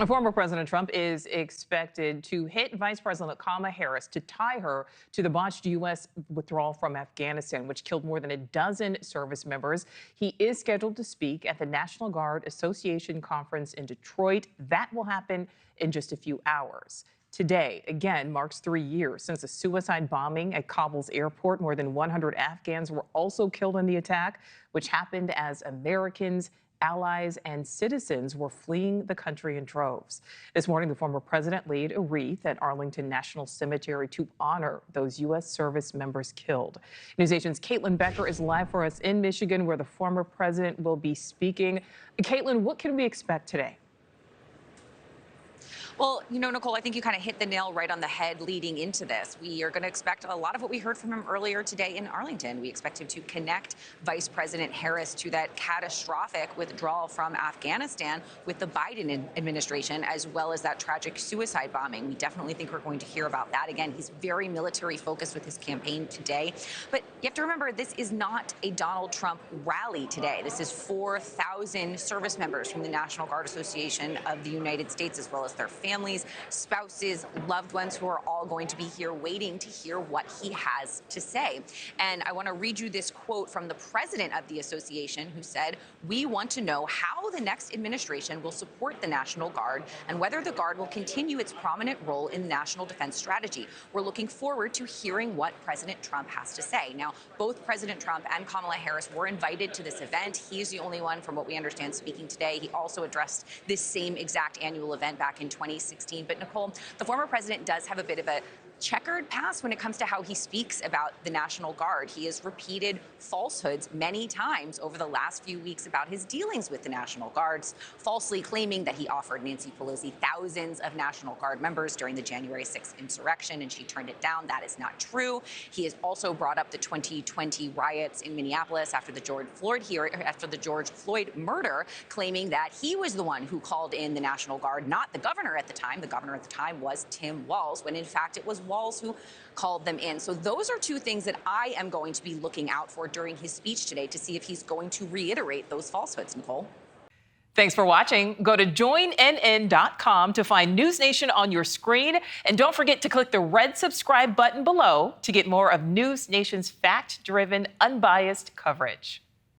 Former President Trump is expected to hit Vice President Kamala Harris to tie her to the botched U.S. withdrawal from Afghanistan, which killed more than a dozen service members. He is scheduled to speak at the National Guard Association conference in Detroit. That will happen in just a few hours. Today, again, marks 3 years since a suicide bombing at Kabul's airport. More than 100 Afghans were also killed in the attack, which happened as Americans, allies, and citizens were fleeing the country in droves. This morning, the former president laid a wreath at Arlington National Cemetery to honor those U.S. service members killed. NewsNation's Caitlin Becker is live for us in Michigan, where the former president will be speaking. Caitlin, what can we expect today? Well, Nichole, I think you kind of hit the nail right on the head leading into this. We are going to expect a lot of what we heard from him earlier today in Arlington. We expect him to connect Vice President Harris to that catastrophic withdrawal from Afghanistan with the Biden administration, as well as that tragic suicide bombing. We definitely think we're going to hear about that. Again, he's very military focused with his campaign today. But you have to remember, this is not a Donald Trump rally today. This is 4,000 service members from the National Guard Association of the United States, as well as their families, spouses, loved ones who are all going to be here waiting to hear what he has to say. And I want to read you this quote from the president of the association, who said, "We want to know how the next administration will support the National Guard and whether the Guard will continue its prominent role in the national defense strategy. We're looking forward to hearing what President Trump has to say." Now, both President Trump and Kamala Harris were invited to this event. He's the only one, from what we understand, speaking today. He also addressed this same exact annual event back in 2016. But Nichole, the former president does have a bit of a checkered past when it comes to how he speaks about the National Guard. He has repeated falsehoods many times over the last few weeks about his dealings with the National Guards, falsely claiming that he offered Nancy Pelosi thousands of National Guard members during the January 6th insurrection, and she turned it down. That is not true. He has also brought up the 2020 riots in Minneapolis after the George Floyd murder, claiming that he was the one who called in the National Guard, not the governor at the time. The governor at the time was Tim Walz, when in fact it was Walz who called them in. So those are two things that I am going to be looking out for during his speech today, to see if he's going to reiterate those falsehoods, Nichole. Thanks for watching. Go to joinnn.com to find NewsNation on your screen. And don't forget to click the red subscribe button below to get more of NewsNation's fact-driven, unbiased coverage.